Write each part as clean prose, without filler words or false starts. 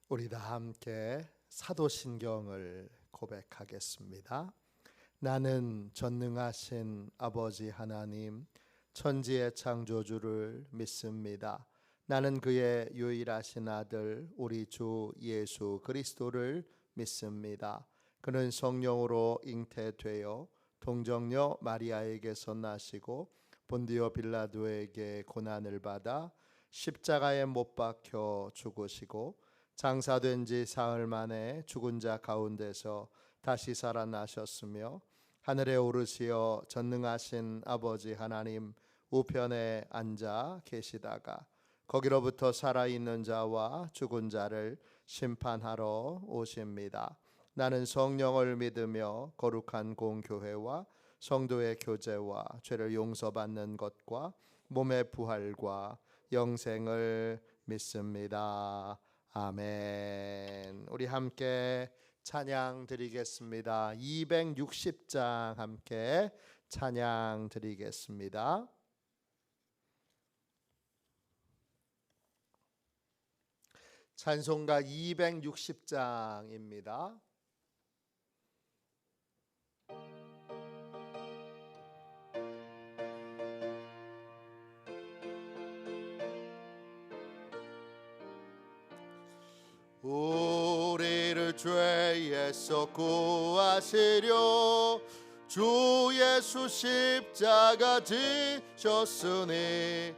우리 다 함께 사도신경을 고백하겠습니다. 나는 전능하신 아버지 하나님, 천지의 창조주를 믿습니다. 나는 그의 유일하신 아들 우리 주 예수 그리스도를 믿습니다. 그는 성령으로 잉태되어 동정녀 마리아에게서 나시고 본디오 빌라도에게 고난을 받아 십자가에 못 박혀 죽으시고 장사된 지 사흘 만에 죽은 자 가운데서 다시 살아나셨으며 하늘에 오르시어 전능하신 아버지 하나님 우편에 앉아 계시다가 거기로부터 살아있는 자와 죽은 자를 심판하러 오십니다. 나는 성령을 믿으며 거룩한 공교회와 성도의 교제와 죄를 용서받는 것과 몸의 부활과 영생을 믿습니다. 아멘. 우리 함께 찬양 드리겠습니다. 260장 함께 찬양 드리겠습니다. 찬송가 260장입니다. 우리를 죄에서 구하시려 주 예수 십자가 지셨으니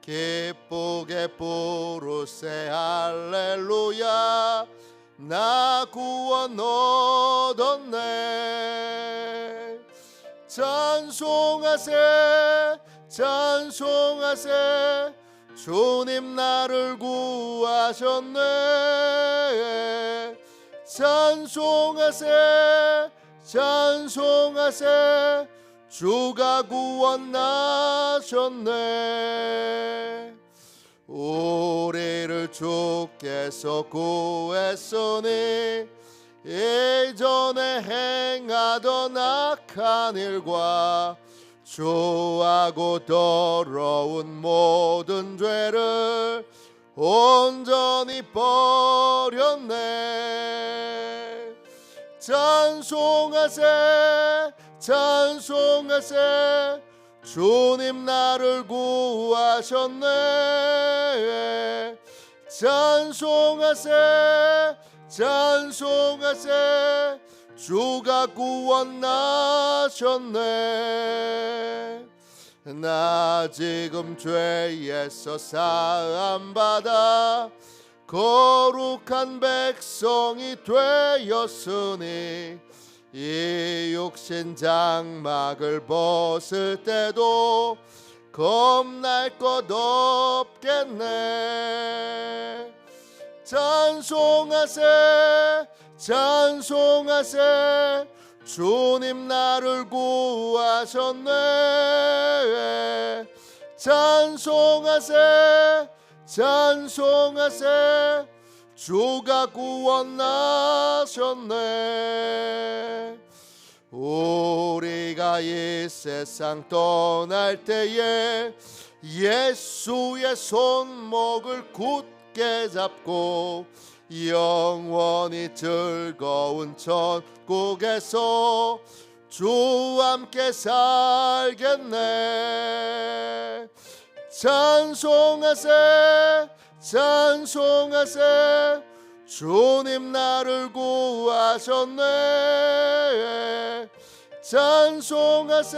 기쁘게 부르세 할렐루야 나 구원 얻었네. 찬송하세 찬송하세 주님 나를 구하셨네. 찬송하세 찬송하세 주가 구원하셨네. 우리를 주께서 구했으니 이전에 행하던 악한 일과 주하고 더러운 모든 죄를 온전히 버렸네. 찬송하세 찬송하세 주님 나를 구하셨네. 찬송하세 찬송하세 주가 구원하셨네. 나 지금 죄에서 사함받아 거룩한 백성이 되었으니 이 육신 장막을 벗을 때도 겁날 것 없겠네. 찬송하세 찬송하세 주님 나를 구하셨네. 찬송하세 찬송하세 주가 구원하셨네. 우리가 이 세상 떠날 때에 예수의 손목을 굳게 잡고 영원히 즐거운 천국에서 주와 함께 살겠네. 찬송하세 찬송하세 주님 나를 구하셨네. 찬송하세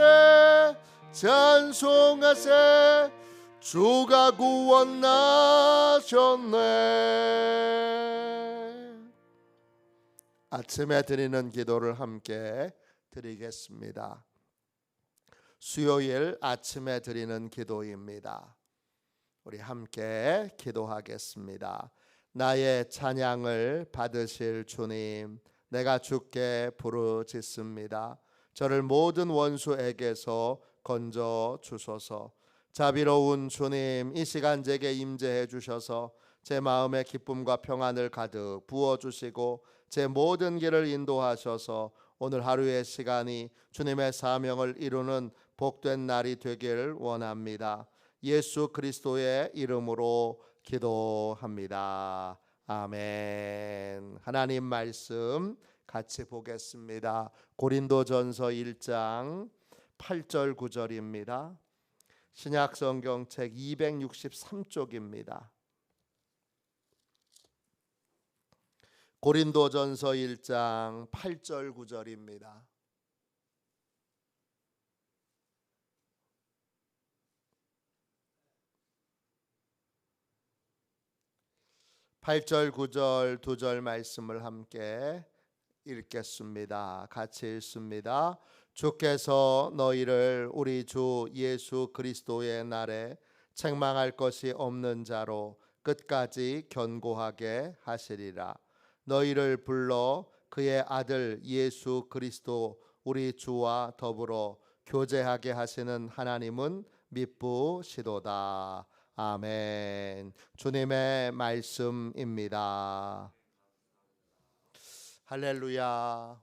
찬송하세 주가 구원하셨네. 아침에 드리는 기도를 함께 드리겠습니다. 수요일 아침에 드리는 기도입니다. 우리 함께 기도하겠습니다. 나의 찬양을 받으실 주님, 내가 주께 부르짖습니다. 저를 모든 원수에게서 건져 주소서. 자비로운 주님, 이 시간 제게 임재해 주셔서 제 마음에 기쁨과 평안을 가득 부어주시고 제 모든 길을 인도하셔서 오늘 하루의 시간이 주님의 사명을 이루는 복된 날이 되길 원합니다. 예수 그리스도의 이름으로 기도합니다. 아멘. 하나님 말씀 같이 보겠습니다. 고린도전서 1장 8절 9절입니다. 신약 성경책 263쪽입니다. 고린도전서 1장 8절 9절입니다. 팔절 9절 두 절 말씀을 함께 읽겠습니다. 같이 읽습니다. 주께서 너희를 우리 주 예수 그리스도의 날에 책망할 것이 없는 자로 끝까지 견고하게 하시리라. 너희를 불러 그의 아들 예수 그리스도 우리 주와 더불어 교제하게 하시는 하나님은 미쁘시도다. 아멘. 주님의 말씀입니다. 할렐루야.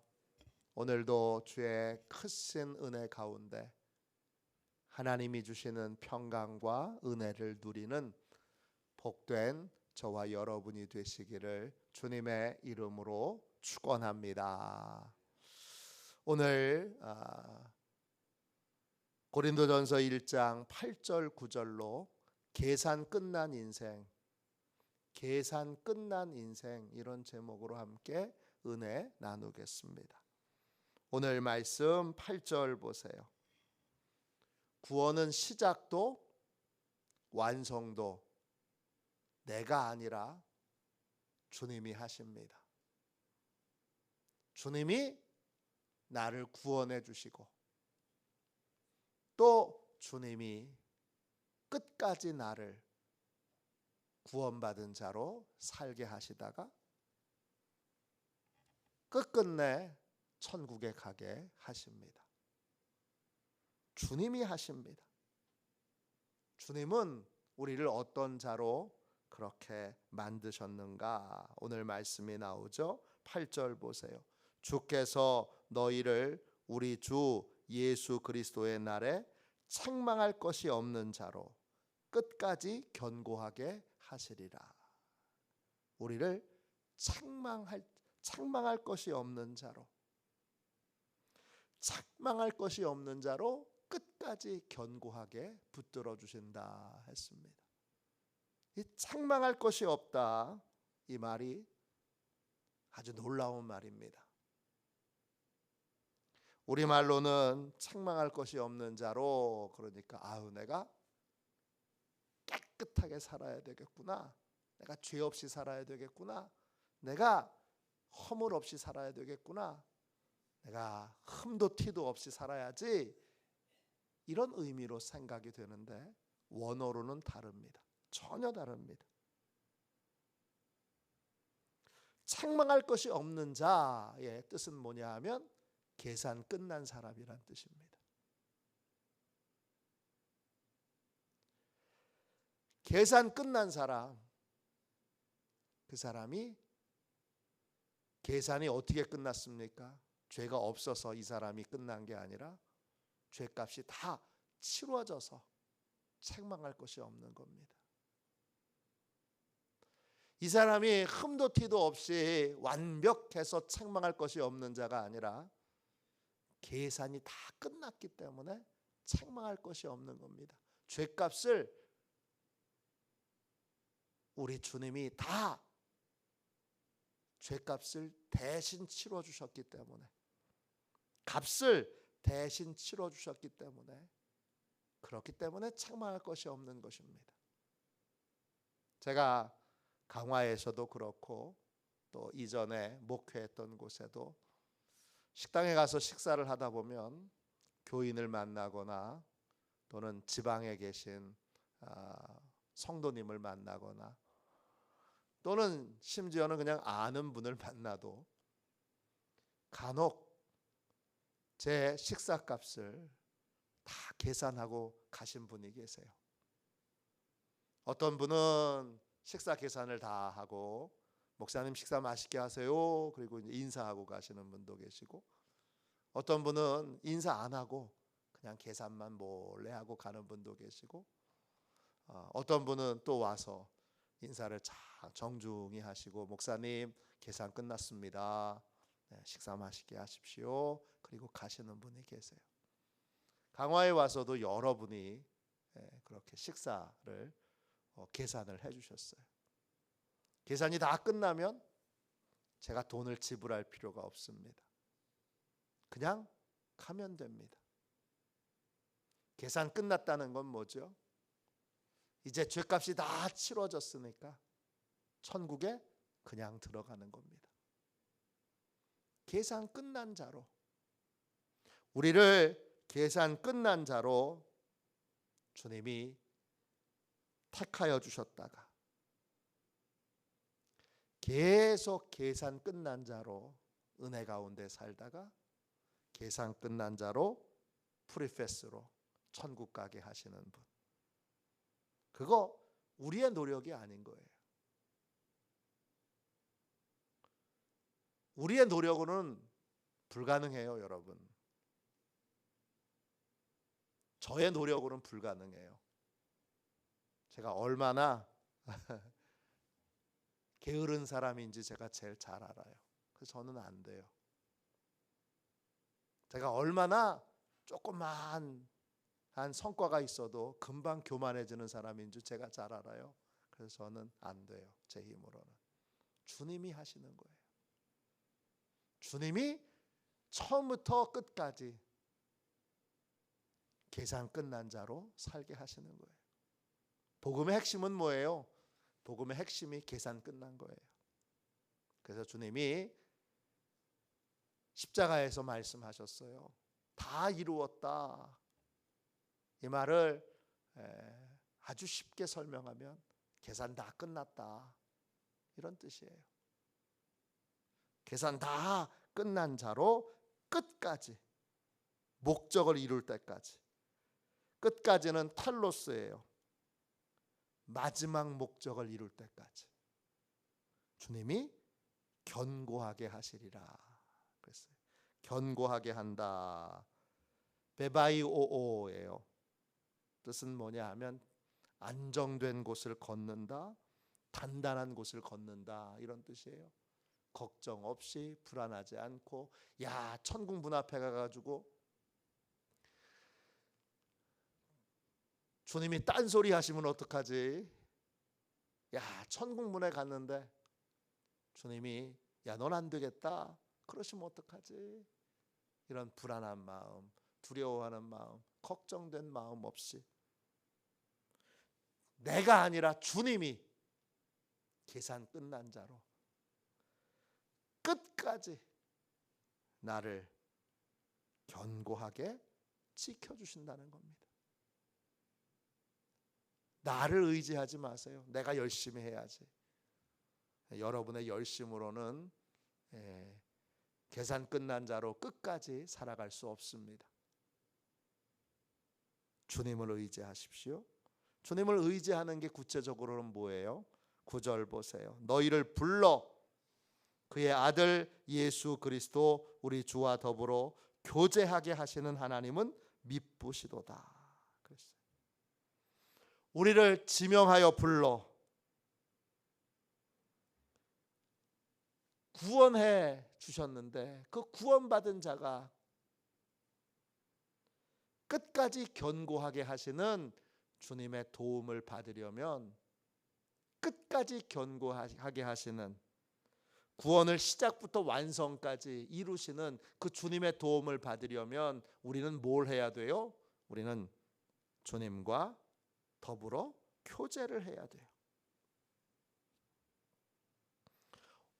오늘도 주의 크신 은혜 가운데 하나님이 주시는 평강과 은혜를 누리는 복된 저와 여러분이 되시기를 주님의 이름으로 축원합니다. 오늘 고린도전서 1장 8절 9절로 계산 끝난 인생, 계산 끝난 인생 이런 제목으로 함께 은혜 나누겠습니다. 오늘 말씀 8절 보세요. 구원은 시작도 완성도 내가 아니라 주님이 하십니다. 주님이 나를 구원해 주시고 또 주님이 끝까지 나를 구원받은 자로 살게 하시다가 끝끝내 천국에 가게 하십니다. 주님이 하십니다. 주님은 우리를 어떤 자로 그렇게 만드셨는가? 오늘 말씀이 나오죠. 8절 보세요. 주께서 너희를 우리 주 예수 그리스도의 날에 책망할 것이 없는 자로 끝까지 견고하게 하시리라. 우리를 책망할 것이 없는 자로, 책망할 것이 없는 자로 끝까지 견고하게 붙들어 주신다 했습니다. 이 책망할 것이 없다, 이 말이 아주 놀라운 말입니다. 우리말로는 책망할 것이 없는 자로, 그러니까 내가 깨끗하게 살아야 되겠구나, 내가 죄 없이 살아야 되겠구나, 내가 허물 없이 살아야 되겠구나, 내가 흠도 티도 없이 살아야지, 이런 의미로 생각이 되는데 원어로는 다릅니다. 전혀 다릅니다. 책망할 것이 없는 자의 뜻은 뭐냐 하면 계산 끝난 사람이란 뜻입니다. 계산 끝난 사람, 그 사람이 계산이 어떻게 끝났습니까? 죄가 없어서 이 사람이 끝난 게 아니라 죄값이 다 치루어져서 책망할 것이 없는 겁니다. 이 사람이 흠도 티도 없이 완벽해서 책망할 것이 없는 자가 아니라 계산이 다 끝났기 때문에 책망할 것이 없는 겁니다. 죄값을 우리 주님이 다 죄값을 대신 치러 주셨기 때문에, 값을 대신 치러 주셨기 때문에, 그렇기 때문에 책망할 것이 없는 것입니다. 제가 강화에서도 그렇고 또 이전에 목회했던 곳에도 식당에 가서 식사를 하다 보면 교인을 만나거나 또는 지방에 계신 성도님을 만나거나 또는 심지어는 그냥 아는 분을 만나도 간혹 제 식사값을 다 계산하고 가신 분이 계세요. 어떤 분은 식사 계산을 다 하고 목사님 식사 맛있게 하세요, 그리고 이제 인사하고 가시는 분도 계시고, 어떤 분은 인사 안 하고 그냥 계산만 몰래 하고 가는 분도 계시고, 어떤 분은 또 와서 인사를 잘 정중히 하시고 목사님 계산 끝났습니다. 네, 식사 맛있게 하십시오. 그리고 가시는 분이 계세요. 강화에 와서도 여러분이 그렇게 식사를 계산을 해주셨어요. 계산이 다 끝나면 제가 돈을 지불할 필요가 없습니다. 그냥 가면 됩니다. 계산 끝났다는 건 뭐죠? 이제 죄값이 다 치러졌으니까 천국에 그냥 들어가는 겁니다. 계산 끝난 자로, 우리를 계산 끝난 자로 주님이 택하여 주셨다가 계속 계산 끝난 자로 은혜 가운데 살다가 계산 끝난 자로 프리패스로 천국 가게 하시는 분, 그거 우리의 노력이 아닌 거예요. 우리의 노력으로는 불가능해요, 여러분. 저의 노력으로는 불가능해요. 제가 얼마나 게으른 사람인지 제가 제일 잘 알아요. 그래서 저는 안 돼요. 제가 얼마나 조그만 한 성과가 있어도 금방 교만해지는 사람인 줄 제가 잘 알아요. 그래서 저는 안 돼요. 제 힘으로는. 주님이 하시는 거예요. 주님이 처음부터 끝까지 계산 끝난 자로 살게 하시는 거예요. 복음의 핵심은 뭐예요? 복음의 핵심이 계산 끝난 거예요. 그래서 주님이 십자가에서 말씀하셨어요. 다 이루었다. 이 말을 아주 쉽게 설명하면 계산 다 끝났다, 이런 뜻이에요. 계산 다 끝난 자로 끝까지, 목적을 이룰 때까지. 끝까지는 텔로스예요. 마지막 목적을 이룰 때까지 주님이 견고하게 하시리라 그랬어요. 견고하게 한다. 베바이오오예요. 뜻은 뭐냐 하면 안정된 곳을 걷는다, 단단한 곳을 걷는다, 이런 뜻이에요. 걱정 없이, 불안하지 않고. 야, 천국 문 앞에 가가지고 주님이 딴소리 하시면 어떡하지? 야, 천국 문에 갔는데 주님이 야, 넌 안 되겠다 그러시면 어떡하지? 이런 불안한 마음, 두려워하는 마음, 걱정된 마음 없이 내가 아니라 주님이 계산 끝난 자로 끝까지 나를 견고하게 지켜주신다는 겁니다. 나를 의지하지 마세요. 내가 열심히 해야지. 여러분의 열심으로는 계산 끝난 자로 끝까지 살아갈 수 없습니다. 주님을 의지하십시오. 주님을 의지하는 게 구체적으로는 뭐예요? 9절 보세요. 너희를 불러 그의 아들 예수 그리스도 우리 주와 더불어 교제하게 하시는 하나님은 미쁘시도다 그랬어요. 우리를 지명하여 불러 구원해 주셨는데 그 구원받은 자가 끝까지 견고하게 하시는 주님의 도움을 받으려면, 끝까지 견고하게 하시는, 구원을 시작부터 완성까지 이루시는 그 주님의 도움을 받으려면 우리는 뭘 해야 돼요? 우리는 주님과 더불어 교제를 해야 돼요.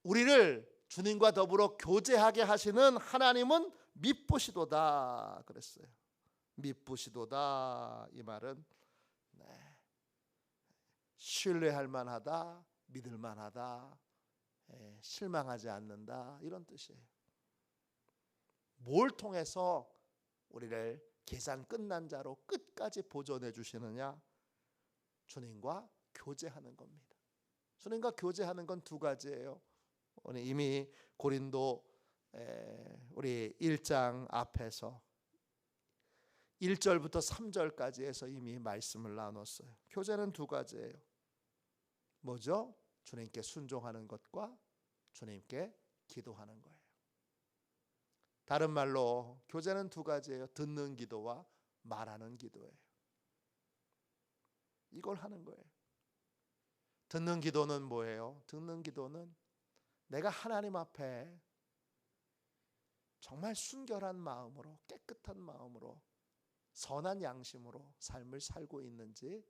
우리를 주님과 더불어 교제하게 하시는 하나님은 미쁘시도다 그랬어요. 미쁘시도다, 이 말은 신뢰할 만하다, 믿을 만하다, 실망하지 않는다, 이런 뜻이에요. 뭘 통해서 우리를 계산 끝난 자로 끝까지 보존해 주시느냐? 주님과 교제하는 겁니다. 주님과 교제하는 건 두 가지예요. 오늘 이미 고린도 우리 1장 앞에서 1절부터 3절까지 해서 이미 말씀을 나눴어요. 교제는 두 가지예요. 뭐죠? 주님께 순종하는 것과 주님께 기도하는 거예요. 다른 말로 교제는 두 가지예요. 듣는 기도와 말하는 기도예요. 이걸 하는 거예요. 듣는 기도는 뭐예요? 듣는 기도는 내가 하나님 앞에 정말 순결한 마음으로, 깨끗한 마음으로, 선한 양심으로 삶을 살고 있는지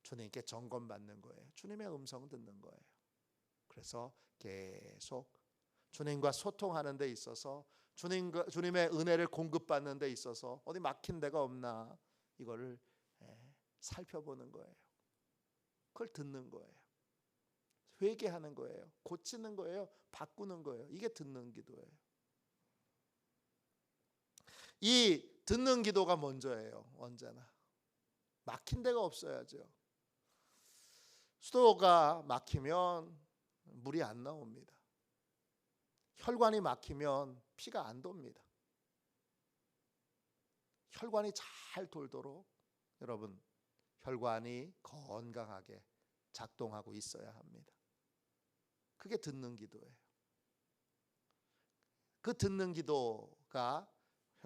주님께 점검받는 거예요. 주님의 음성 듣는 거예요. 그래서 계속 주님과 소통하는 데 있어서, 주님의 은혜를 공급받는 데 있어서 어디 막힌 데가 없나, 이거를 살펴보는 거예요. 그걸 듣는 거예요. 회개하는 거예요. 고치는 거예요. 바꾸는 거예요. 이게 듣는 기도예요. 이 듣는 기도가 먼저예요. 언제나 막힌 데가 없어야죠. 수도가 막히면 물이 안 나옵니다. 혈관이 막히면 피가 안 돕니다. 혈관이 잘 돌도록 여러분, 혈관이 건강하게 작동하고 있어야 합니다. 그게 듣는 기도예요. 그 듣는 기도가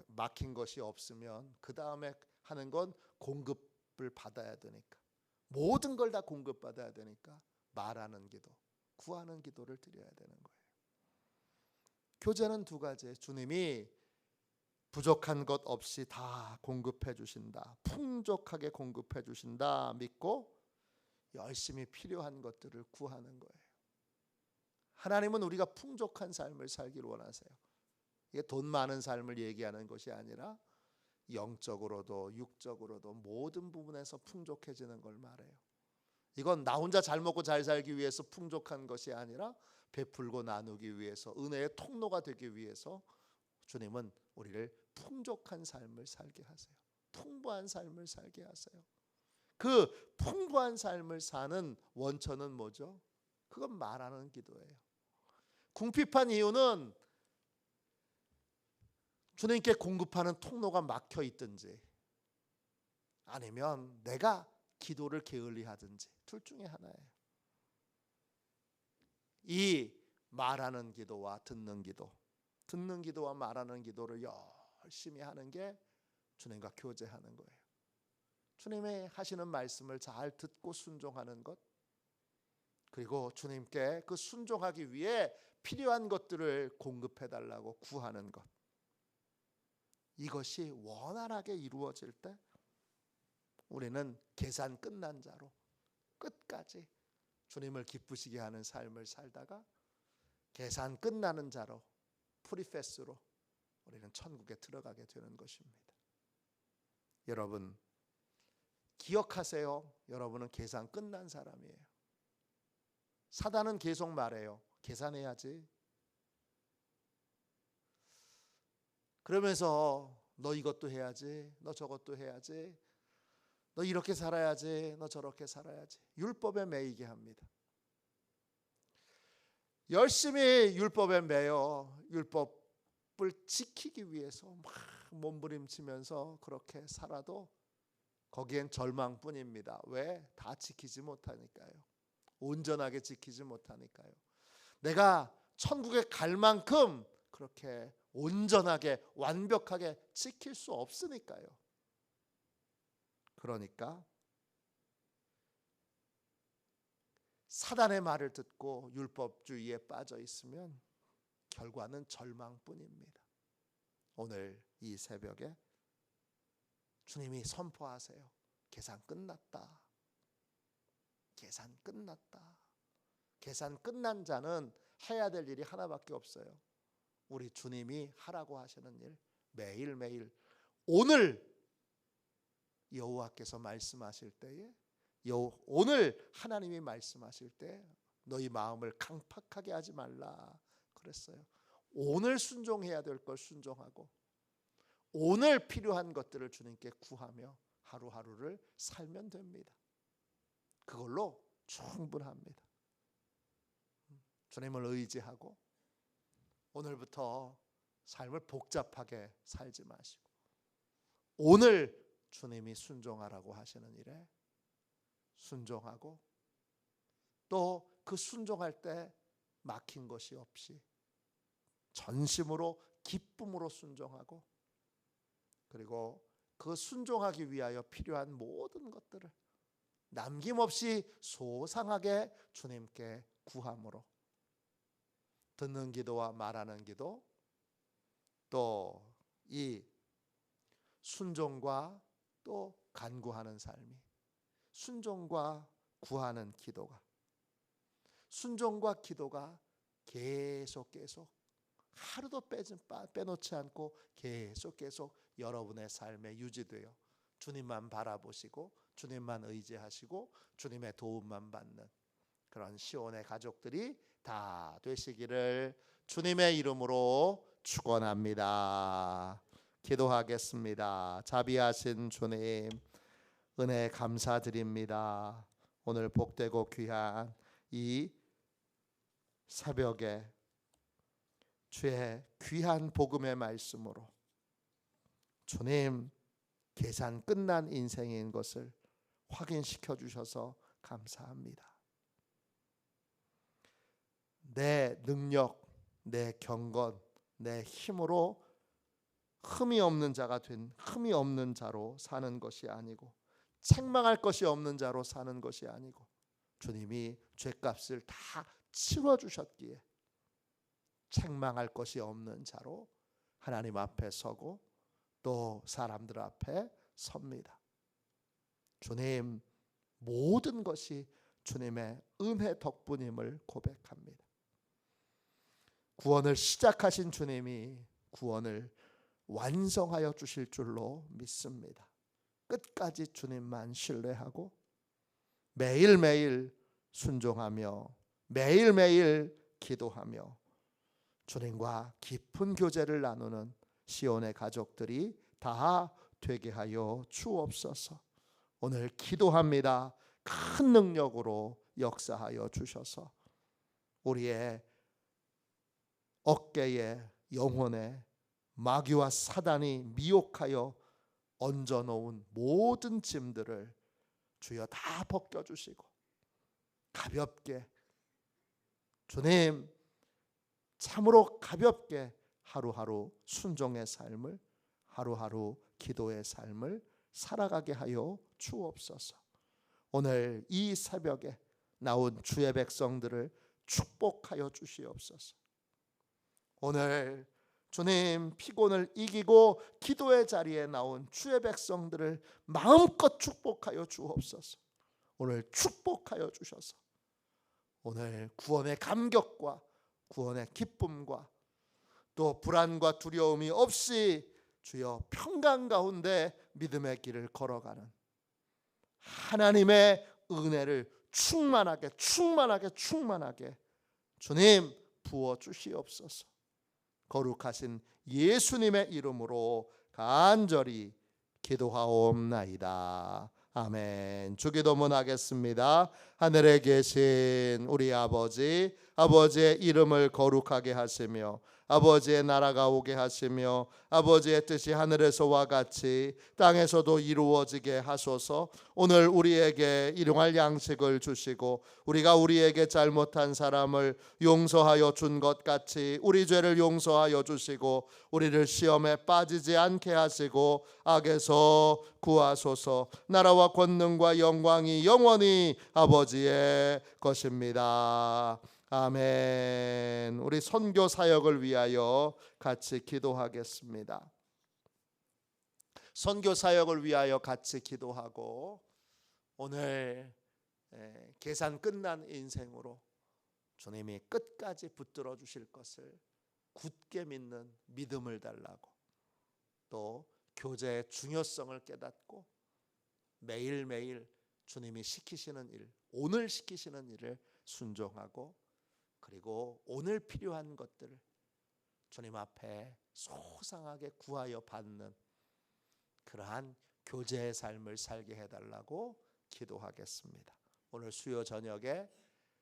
막힌 것이 없으면 그 다음에 하는 건 공급을 받아야 되니까, 모든 걸 다 공급받아야 되니까 말하는 기도, 구하는 기도를 드려야 되는 거예요. 교제는 두 가지. 주님이 부족한 것 없이 다 공급해 주신다, 풍족하게 공급해 주신다 믿고 열심히 필요한 것들을 구하는 거예요. 하나님은 우리가 풍족한 삶을 살기를 원하세요. 이게 돈 많은 삶을 얘기하는 것이 아니라 영적으로도 육적으로도 모든 부분에서 풍족해지는 걸 말해요. 이건 나 혼자 잘 먹고 잘 살기 위해서 풍족한 것이 아니라 베풀고 나누기 위해서, 은혜의 통로가 되기 위해서 주님은 우리를 풍족한 삶을 살게 하세요. 풍부한 삶을 살게 하세요. 그 풍부한 삶을 사는 원천은 뭐죠? 그건 말하는 기도예요. 궁핍한 이유는 주님께 공급하는 통로가 막혀 있든지 아니면 내가 기도를 게을리 하든지 둘 중에 하나예요. 이 말하는 기도와 듣는 기도와 말하는 기도를 열심히 하는 게 주님과 교제하는 거예요. 주님의 하시는 말씀을 잘 듣고 순종하는 것, 그리고 주님께 그 순종하기 위해 필요한 것들을 공급해 달라고 구하는 것, 이것이 원활하게 이루어질 때 우리는 계산 끝난 자로 끝까지 주님을 기쁘시게 하는 삶을 살다가 계산 끝나는 자로, 프리패스로 우리는 천국에 들어가게 되는 것입니다. 여러분 기억하세요. 여러분은 계산 끝난 사람이에요. 사단은 계속 말해요. 계산해야지. 그러면서 너 이것도 해야지, 너 저것도 해야지, 너 이렇게 살아야지, 너 저렇게 살아야지. 율법에 매이게 합니다. 열심히 율법에 매여 율법을 지키기 위해서 막 몸부림치면서 그렇게 살아도 거기엔 절망뿐입니다. 왜? 다 지키지 못하니까요. 온전하게 지키지 못하니까요. 내가 천국에 갈 만큼 그렇게 온전하게 완벽하게 지킬 수 없으니까요. 그러니까 사단의 말을 듣고 율법주의에 빠져 있으면 결과는 절망뿐입니다. 오늘 이 새벽에 주님이 선포하세요. 계산 끝났다. 계산 끝났다. 계산 끝난 자는 해야 될 일이 하나밖에 없어요. 우리 주님이 하라고 하시는 일, 매일매일 오늘 여호와께서 말씀하실 때에, 오늘 하나님이 말씀하실 때 너희 마음을 강팍하게 하지 말라 그랬어요. 오늘 순종해야 될 걸 순종하고 오늘 필요한 것들을 주님께 구하며 하루하루를 살면 됩니다. 그걸로 충분합니다. 주님을 의지하고 오늘부터 삶을 복잡하게 살지 마시고 오늘 주님이 순종하라고 하시는 일에 순종하고 또 그 순종할 때 막힌 것이 없이 전심으로 기쁨으로 순종하고, 그리고 그 순종하기 위하여 필요한 모든 것들을 남김없이 소상하게 주님께 구함으로, 듣는 기도와 말하는 기도, 또 이 순종과 또 간구하는 삶이, 순종과 구하는 기도가, 순종과 기도가 계속 하루도 빼놓지 않고 계속 여러분의 삶에 유지되어 주님만 바라보시고 주님만 의지하시고 주님의 도움만 받는 그런 시온의 가족들이 다 되시기를 주님의 이름으로 축원합니다. 기도하겠습니다. 자비하신 주님, 은혜 감사드립니다. 오늘 복되고 귀한 이 새벽에 주의 귀한 복음의 말씀으로 주님 계산 끝난 인생인 것을 확인시켜 주셔서 감사합니다. 내 능력, 내 경건, 내 힘으로 흠이 없는 자로 사는 것이 아니고, 책망할 것이 없는 자로 사는 것이 아니고, 주님이 죄값을 다 치러 주셨기에 책망할 것이 없는 자로 하나님 앞에 서고 또 사람들 앞에 섭니다. 주님, 모든 것이 주님의 은혜 덕분임을 고백합니다. 구원을 시작하신 주님이 구원을 완성하여 주실 줄로 믿습니다. 끝까지 주님만 신뢰하고 매일매일 순종하며 매일매일 기도하며 주님과 깊은 교제를 나누는 시온의 가족들이 다 되게 하여 주옵소서. 오늘 기도합니다. 큰 능력으로 역사하여 주셔서 우리의 어깨에 영혼에 마귀와 사단이 미혹하여 얹어놓은 모든 짐들을 주여 다 벗겨주시고 가볍게, 주님 참으로 가볍게 하루하루 순종의 삶을, 하루하루 기도의 삶을 살아가게 하여 주옵소서. 오늘 이 새벽에 나온 주의 백성들을 축복하여 주시옵소서. 오늘 주님 피곤을 이기고 기도의 자리에 나온 주의 백성들을 마음껏 축복하여 주옵소서. 오늘 축복하여 주셔서 오늘 구원의 감격과 구원의 기쁨과 또 불안과 두려움이 없이 주여 평강 가운데 믿음의 길을 걸어가는 하나님의 은혜를 충만하게 주님 부어 주시옵소서. 거룩하신 예수님의 이름으로 간절히 기도하옵나이다. 아멘. 주기도문 하겠습니다. 하늘에 계신 우리 아버지, 아버지의 이름을 거룩하게 하시며 아버지의 나라가 오게 하시며 아버지의 뜻이 하늘에서와 같이 땅에서도 이루어지게 하소서. 오늘 우리에게 일용할 양식을 주시고 우리가 우리에게 잘못한 사람을 용서하여 준 것 같이 우리 죄를 용서하여 주시고 우리를 시험에 빠지지 않게 하시고 악에서 구하소서. 나라와 권능과 영광이 영원히 아버지의 것입니다. 아멘. 우리 선교 사역을 위하여 같이 기도하겠습니다. 선교 사역을 위하여 같이 기도하고 오늘 계산 끝난 인생으로 주님이 끝까지 붙들어 주실 것을 굳게 믿는 믿음을 달라고, 또 교제의 중요성을 깨닫고 매일매일 주님이 시키시는 일, 오늘 시키시는 일을 순종하고, 그리고 오늘 필요한 것들을 주님 앞에 소상하게 구하여 받는 그러한 교제의 삶을 살게 해달라고 기도하겠습니다. 오늘 수요 저녁에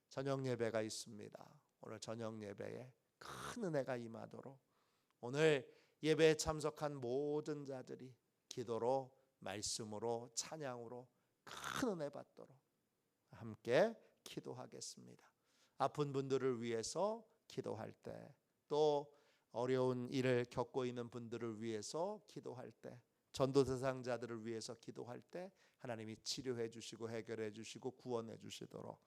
저녁 예배가 있습니다. 오늘 저녁 예배에 큰 은혜가 임하도록 오늘 예배에 참석한 모든 자들이 기도로, 말씀으로, 찬양으로 큰 은혜 받도록 함께 기도하겠습니다. 아픈 분들을 위해서 기도할 때, 또 어려운 일을 겪고 있는 분들을 위해서 기도할 때, 전도 대상자들을 위해서 기도할 때 하나님이 치료해 주시고 해결해 주시고 구원해 주시도록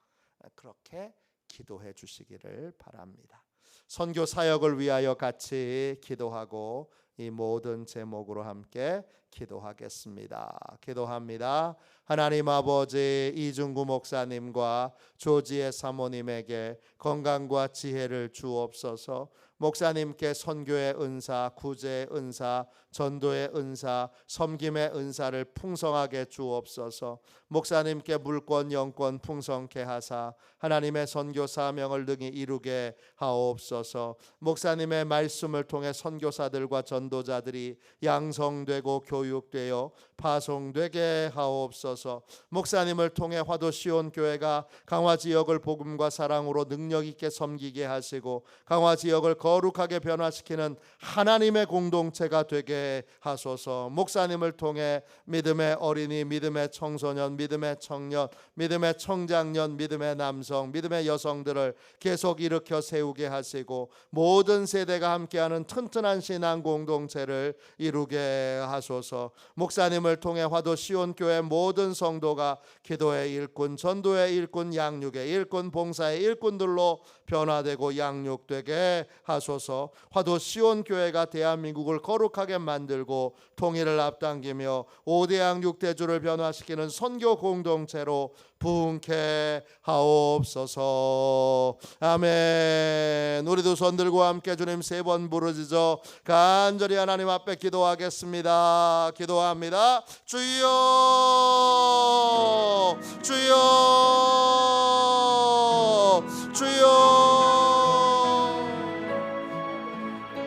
그렇게 기도해 주시기를 바랍니다. 선교 사역을 위하여 같이 기도하고 이 모든 제목으로 함께 기도하겠습니다. 기도합니다. 하나님 아버지, 이중구 목사님과 조지혜 사모님에게 건강과 지혜를 주옵소서. 목사님께 선교의 은사, 구제의 은사, 전도의 은사, 섬김의 은사를 풍성하게 주옵소서. 목사님께 물권 영권 풍성케 하사 하나님의 선교 사명을 능히 이루게 하옵소서. 목사님의 말씀을 통해 선교사들과 전도자들이 양성되고 교육되어 파송되게 하옵소서. 목사님을 통해 화도 시온 교회가 강화 지역을 복음과 사랑으로 능력 있게 섬기게 하시고 강화 지역을 거룩하게 변화시키는 하나님의 공동체가 되게 하소서. 목사님을 통해 믿음의 어린이, 믿음의 청소년, 믿음의 청년, 믿음의 청장년, 믿음의 남성, 믿음의 여성들을 계속 일으켜 세우게 하시고 모든 세대가 함께하는 튼튼한 신앙 공동체를 이루게 하소서. 목사님을 통해 화도 시온교회 모든 성도가 기도의 일꾼, 전도의 일꾼, 양육의 일꾼, 봉사의 일꾼들로 변화되고 양육되게 하소서. 화도 시온교회가 대한민국을 거룩하게 만들고 통일을 앞당기며 5대양 6대주를 변화시키는 선교 공동체로 부흥케 하옵소서. 아멘. 우리도 손 들고 함께 주님 3번 부르짖어 간절히 하나님 앞에 기도하겠습니다. 기도합니다. 주여, 주여, 주여.